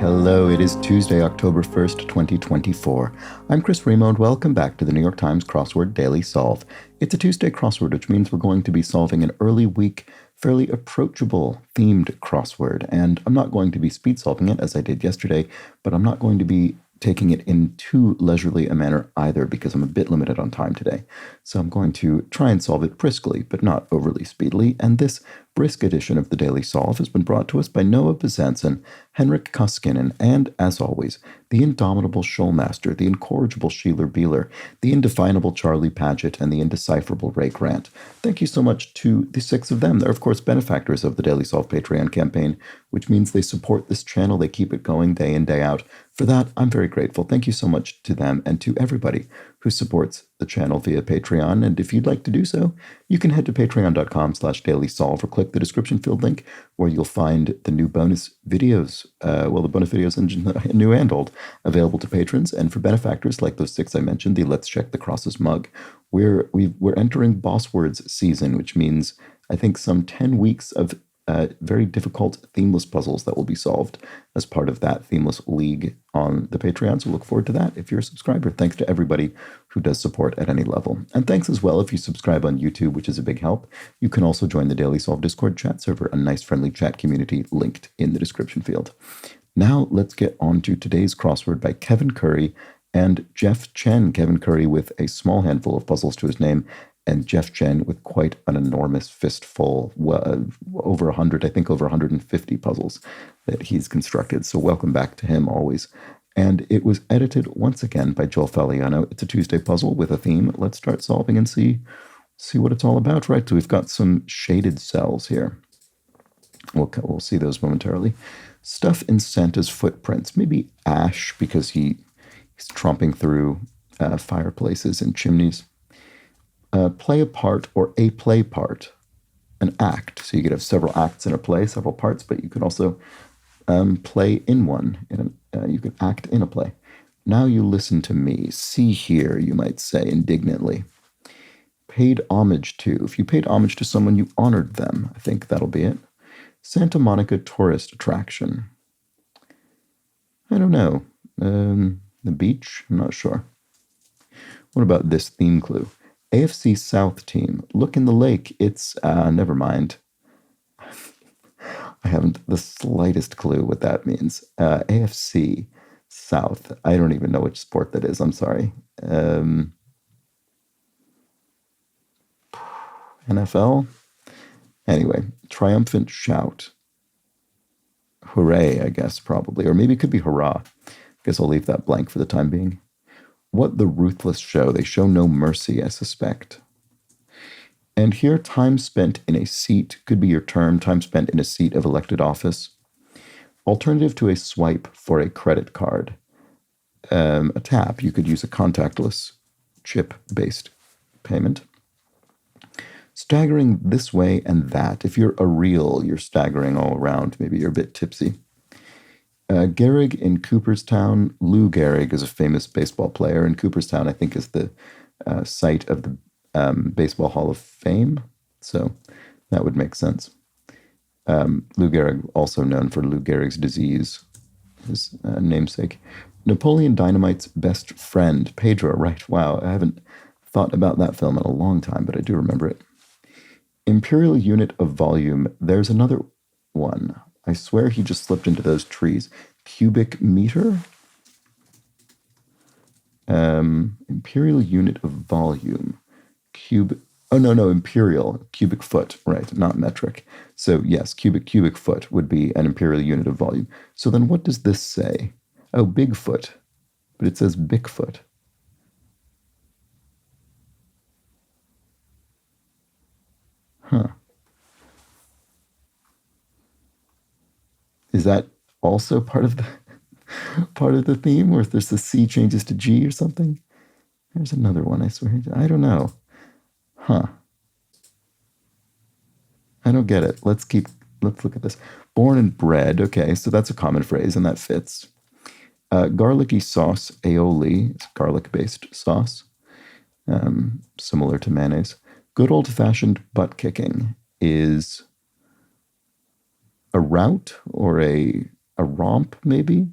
Hello, it is Tuesday, October 1st, 2024. I'm Chris Remo, and welcome back to the New York Times Crossword Daily Solve. It's a Tuesday crossword, which means we're going to be solving an early week, fairly approachable themed crossword. And I'm not going to be speed solving it as I did yesterday, but I'm not going to be taking it in too leisurely a manner either because I'm a bit limited on time today. So I'm going to try and solve it briskly, but not overly speedily. And this brisk edition of the Daily Solve has been brought to us by Noah Bezanson, Henrik Koskinen, and, as always, the indomitable Shoalmaster, the incorrigible Sheeler Beeler, the indefinable Charlie Paget, and the indecipherable Ray Grant. Thank you so much to the six of them. They're, of course, benefactors of the Daily Solve Patreon campaign, which means they support this channel. They keep it going day in, day out. For that, I'm very grateful. Thank you so much to them and to everybody who supports the channel via Patreon. And if you'd like to do so, you can head to patreon.com/dailysolve or click the description field link where you'll find the new bonus videos, the bonus videos engine, new and old, available to patrons. And for benefactors like those six I mentioned, the Let's Check the Crosses mug, we're entering Boss Words season, which means I think some 10 weeks of very difficult themeless puzzles that will be solved as part of that themeless league on the Patreon. So look forward to that if you're a subscriber. Thanks to everybody who does support at any level. And thanks as well if you subscribe on YouTube, which is a big help. You can also join the Daily Solve Discord chat server, a nice friendly chat community linked in the description field. Now let's get on to today's crossword by Kevin Curry and Jeff Chen. Kevin Curry with a small handful of puzzles to his name, and Jeff Chen with quite an enormous fistful, over 100, I think over 150 puzzles that he's constructed. So welcome back to him always. And it was edited once again by Joel Faliano. It's a Tuesday puzzle with a theme. Let's start solving and see what it's all about, right? So we've got some shaded cells here. We'll see those momentarily. Stuff in Santa's footprints. Maybe ash because he's tromping through fireplaces and chimneys. Play a part or a play part, an act. So you could have several acts in a play, several parts, but you could also play in one. You could act in a play. Now you listen to me. See here, you might say indignantly. Paid homage to. If you paid homage to someone, you honored them. I think that'll be it. Santa Monica tourist attraction. I don't know. The beach? I'm not sure. What about this theme clue? AFC South team. Look in the lake. It's, never mind. I haven't the slightest clue what that means. AFC South. I don't even know which sport that is. I'm sorry. NFL? Anyway, triumphant shout. Hooray, I guess, probably. Or maybe it could be hurrah. I guess I'll leave that blank for the time being. What the ruthless show. They show no mercy, I suspect. And here, time spent in a seat could be your term, time spent in a seat of elected office. Alternative to a swipe for a credit card. A tap. You could use a contactless chip-based payment. Staggering this way and that. If you're a reel, you're staggering all around. Maybe you're a bit tipsy. Gehrig in Cooperstown. Lou Gehrig is a famous baseball player, and Cooperstown, I think, is the site of the Baseball Hall of Fame, so that would make sense. Lou Gehrig, also known for Lou Gehrig's disease, his namesake. Napoleon Dynamite's best friend, Pedro, right, wow, I haven't thought about that film in a long time, but I do remember it. Imperial unit of volume, there's another one. I swear he just slipped into those trees. Cubic meter? Imperial unit of volume. Imperial. Cubic foot, right, not metric. So yes, cubic foot would be an imperial unit of volume. So then what does this say? Oh, Bigfoot. But it says Bigfoot. Huh. Is that also part of the theme, or if there's the C changes to G or something? There's another one, I swear. I don't know. Huh. I don't get it. Let's look at this. Born and bred. Okay, so that's a common phrase, and that fits. Garlicky sauce, aioli. It's garlic-based sauce, similar to mayonnaise. Good old-fashioned butt kicking is a rout or a romp, maybe?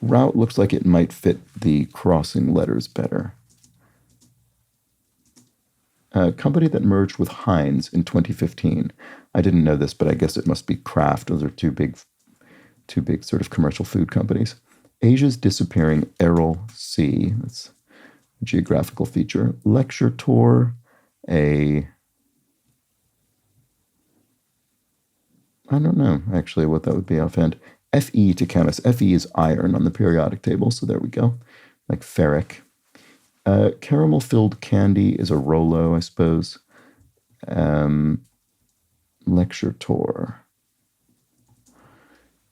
Route looks like it might fit the crossing letters better. A company that merged with Heinz in 2015. I didn't know this, but I guess it must be Kraft. Those are two big sort of commercial food companies. Asia's disappearing Aral Sea. That's a geographical feature. Lecture tour. I don't know, actually, what that would be offhand. Fe to chemist. Fe is iron on the periodic table, so there we go. Like ferric. Caramel-filled candy is a Rolo, I suppose. Lecture tour.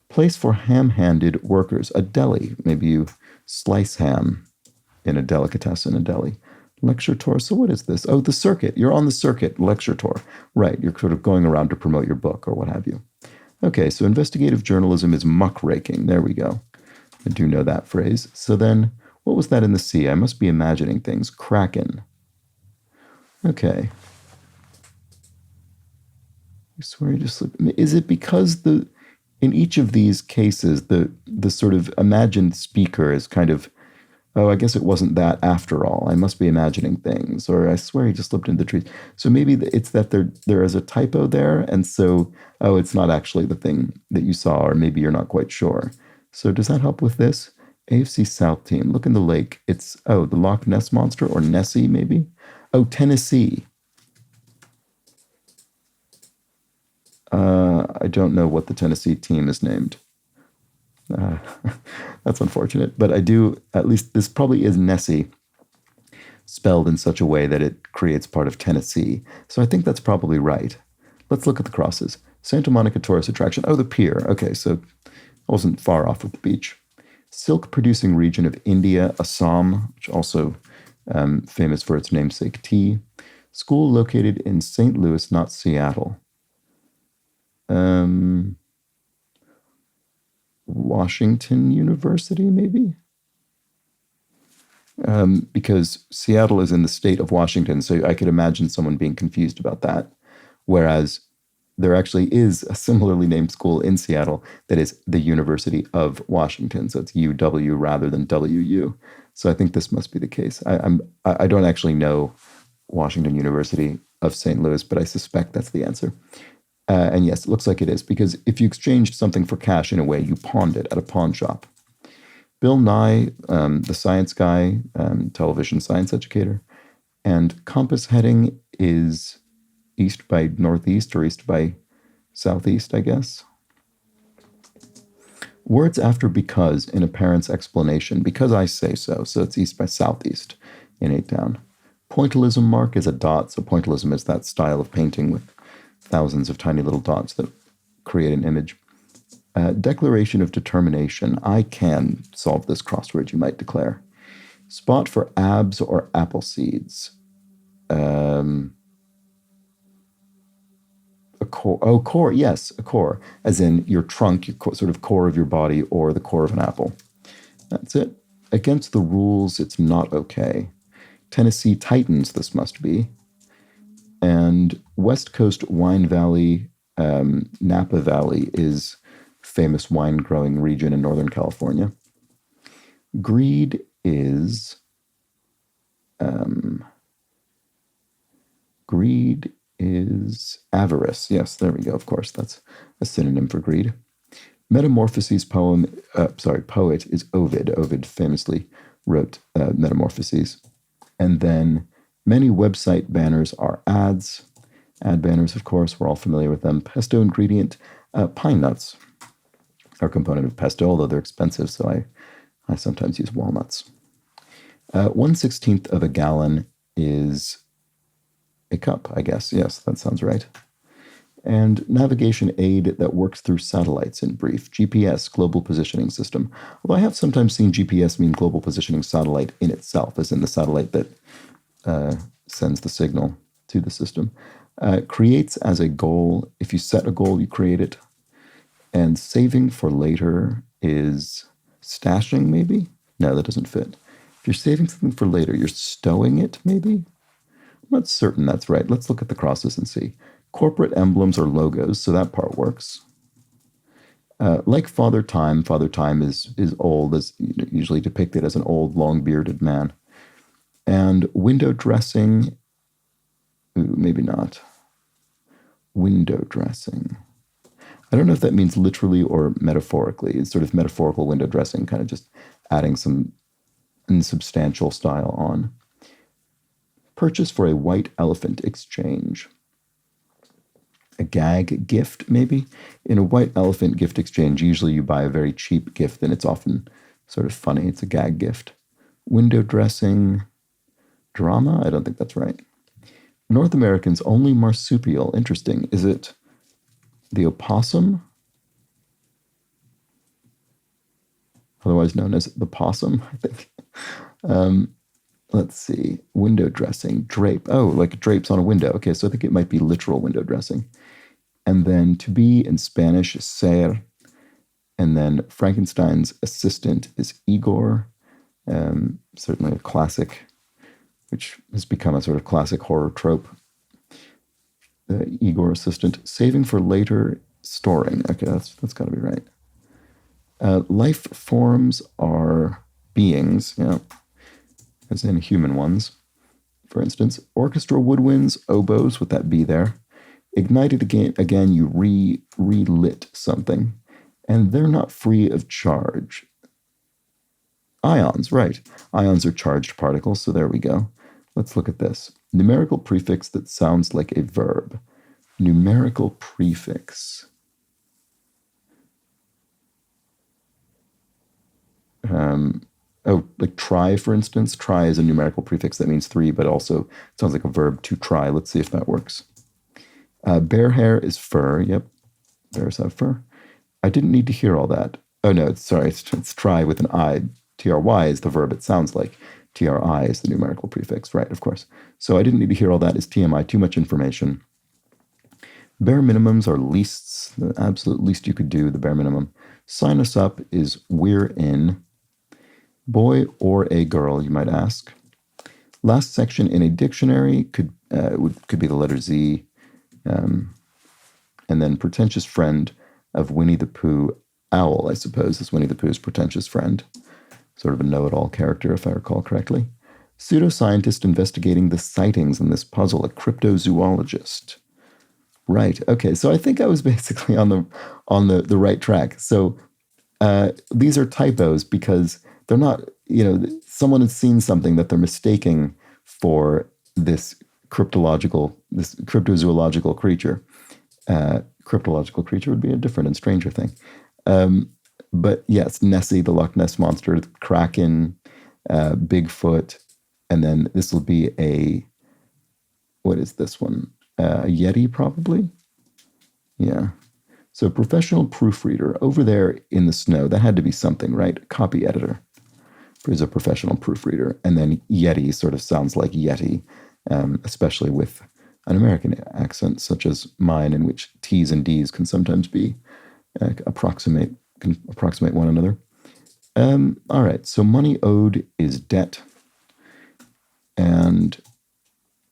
Place for ham-handed workers. A deli. Maybe you slice ham in a delicatessen, a deli. Lecture tour. So what is this? Oh, the circuit. You're on the circuit. Lecture tour. Right. You're sort of going around to promote your book or what have you. Okay, so investigative journalism is muckraking. There we go. I do know that phrase. So then, what was that in the sea? I must be imagining things. Kraken. Okay. I swear you just slipped. Is it because in each of these cases, the sort of imagined speaker is kind of, oh, I guess it wasn't that after all. I must be imagining things. Or I swear he just slipped into the trees. So maybe it's that there is a typo there. And so, oh, it's not actually the thing that you saw, or maybe you're not quite sure. So does that help with this? AFC South team. Look in the lake. It's, oh, the Loch Ness Monster or Nessie, maybe? Oh, Tennessee. I don't know what the Tennessee team is named. That's unfortunate. But I do, at least this probably is Nessie, spelled in such a way that it creates part of Tennessee. So I think that's probably right. Let's look at the crosses. Santa Monica tourist attraction. Oh, the pier. Okay, so I wasn't far off with the beach. Silk producing region of India, Assam, which also famous for its namesake tea. School located in St. Louis, not Seattle. Washington University, maybe? Because Seattle is in the state of Washington, so I could imagine someone being confused about that. Whereas there actually is a similarly named school in Seattle that is the University of Washington, so it's UW rather than WU. So I think this must be the case. I don't actually know Washington University of St. Louis, but I suspect that's the answer. And yes, it looks like it is, because if you exchanged something for cash in a way, you pawned it at a pawn shop. Bill Nye, the science guy, television science educator, and compass heading is east by northeast or east by southeast, I guess. Words after because in a parent's explanation. Because I say so, so it's east by southeast in 8-down. Pointillism mark is a dot, so pointillism is that style of painting with thousands of tiny little dots that create an image. Declaration of determination. I can solve this crossword, you might declare. Spot for abs or apple seeds. A core. Oh, core. Yes, a core. As in your trunk, your sort of core of your body, or the core of an apple. That's it. Against the rules, it's not okay. Tennessee Titans, this must be. And West Coast Wine Valley, Napa Valley is famous wine growing region in Northern California. Greed is avarice. Yes, there we go. Of course, that's a synonym for greed. Metamorphoses poet is Ovid. Ovid famously wrote Metamorphoses. And then many website banners are ads. Ad banners, of course, we're all familiar with them. Pesto ingredient, pine nuts are a component of pesto, although they're expensive, so I sometimes use walnuts. 1/16 of a gallon is a cup, I guess. Yes, that sounds right. And navigation aid that works through satellites in brief. GPS, Global Positioning System. Although I have sometimes seen GPS mean Global Positioning Satellite in itself, as in the satellite that sends the signal to the system. Creates as a goal. If you set a goal, you create it. And saving for later is stashing, maybe? No, that doesn't fit. If you're saving something for later, you're stowing it, maybe? I'm not certain that's right. Let's look at the crosses and see. Corporate emblems or logos, so that part works. Like Father Time is old, is usually depicted as an old, long-bearded man. And window dressing, ooh, maybe not. Window dressing. I don't know if that means literally or metaphorically. It's sort of metaphorical window dressing, kind of just adding some insubstantial style on. Purchase for a white elephant exchange. A gag gift, maybe? In a white elephant gift exchange, usually you buy a very cheap gift and it's often sort of funny. It's a gag gift. Window dressing. Drama? I don't think that's right. North Americans only marsupial. Interesting. Is it the opossum? Otherwise known as the possum, I think. Let's see. Window dressing. Drape. Oh, like drapes on a window. Okay, so I think it might be literal window dressing. And then to be in Spanish is ser. And then Frankenstein's assistant is Igor. Certainly a classic, which has become a sort of classic horror trope. The Igor assistant. Saving for later, storing. Okay, that's got to be right. Life forms are beings, yeah, as in human ones. For instance, orchestral woodwinds, oboes, would that be there? Ignited again, you relit something. And they're not free of charge. Ions, right. Ions are charged particles, so there we go. Let's look at this. Numerical prefix that sounds like a verb. Numerical prefix. Like try, for instance. Try is a numerical prefix that means 3, but also sounds like a verb to try. Let's see if that works. Bear hair is fur. Yep, bears have fur. I didn't need to hear all that. Oh, no, it's try with an I. TRY is the verb it sounds like. TRI is the numerical prefix, right, of course. So I didn't need to hear all that is TMI, too much information. Bare minimums are leasts, the absolute least you could do, the bare minimum. Sign us up is we're in. Boy or a girl, you might ask. Last section in a dictionary could be the letter Z. And then pretentious friend of Winnie the Pooh. Owl, I suppose, is Winnie the Pooh's pretentious friend. Sort of a know-it-all character, if I recall correctly. Pseudoscientist investigating the sightings in this puzzle, a cryptozoologist. Right, okay, so I think I was basically on the right track. So these are typos because they're not, someone has seen something that they're mistaking for this cryptozoological creature. Cryptological creature would be a different and stranger thing. But yes, Nessie, the Loch Ness Monster, Kraken, Bigfoot, and then this will be what is this one? A Yeti, probably? Yeah. So professional proofreader, over there in the snow, that had to be something, right? Copy editor is a professional proofreader. And then Yeti sort of sounds like Yeti, especially with an American accent, such as mine, in which T's and D's can sometimes be approximate one another. All right, so money owed is debt. And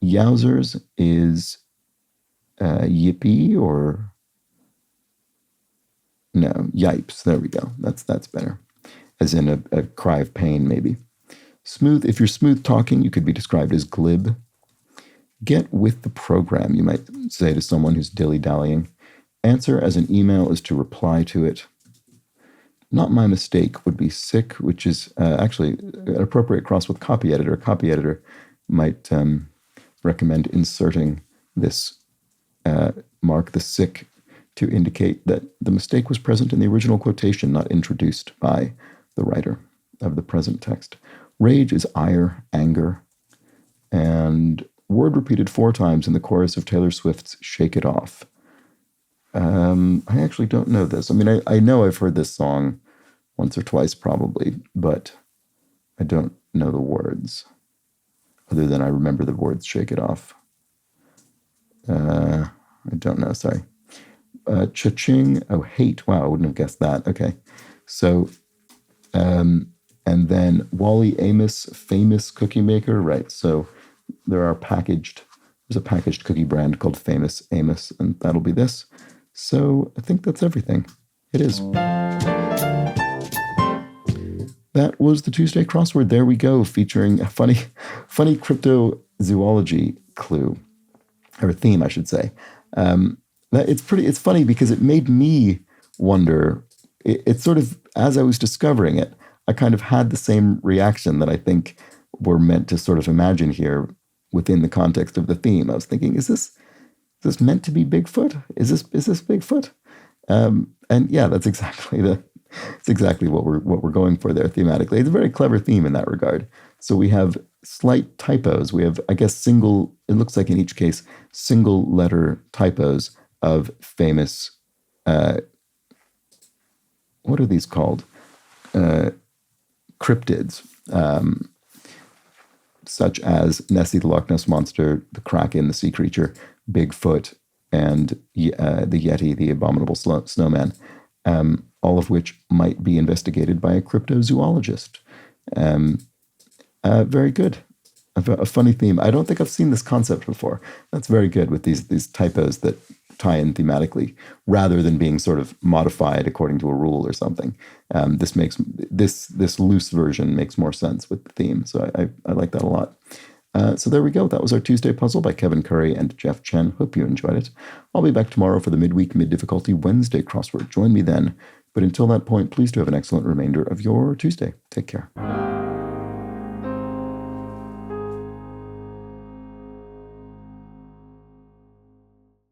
yowzers is yippee or... No, yipes. There we go. That's better. As in a cry of pain, maybe. Smooth. If you're smooth talking, you could be described as glib. Get with the program, you might say to someone who's dilly-dallying. Answer as an email is to reply to it. Not my mistake would be sick, which is actually an appropriate cross with copy editor. Copy editor might recommend inserting this mark, the sick, to indicate that the mistake was present in the original quotation, not introduced by the writer of the present text. Rage is ire, anger, and word repeated 4 times in the chorus of Taylor Swift's Shake It Off. I actually don't know this. I mean, I know I've heard this song once or twice probably, but I don't know the words, other than I remember the words Shake It Off. I don't know, sorry. Cha-ching, oh, hate. Wow, I wouldn't have guessed that. Okay. So, and then Wally Amos, famous cookie maker, right? So there's a packaged cookie brand called Famous Amos, and that'll be this. So I think that's everything. It is. That was the Tuesday crossword. There we go, featuring a funny cryptozoology clue, or theme, I should say. It's funny because it made me wonder. It's sort of, as I was discovering it, I kind of had the same reaction that I think we're meant to sort of imagine here within the context of the theme. I was thinking, is this meant to be Bigfoot? Is this Bigfoot? And yeah, that's exactly what we're going for there thematically. It's a very clever theme in that regard. So we have slight typos. We have, I guess, it looks like in each case, single letter typos of famous, what are these called? Cryptids, such as Nessie the Loch Ness Monster, the Kraken, the sea creature, Bigfoot, and the Yeti, the abominable snowman, all of which might be investigated by a cryptozoologist. Very good. A funny theme. I don't think I've seen this concept before. That's very good with these typos that tie in thematically, rather than being sort of modified according to a rule or something. This loose version makes more sense with the theme. So I like that a lot. So there we go. That was our Tuesday puzzle by Kevin Curry and Jeff Chen. Hope you enjoyed it. I'll be back tomorrow for the midweek, mid-difficulty Wednesday crossword. Join me then. But until that point, please do have an excellent remainder of your Tuesday. Take care.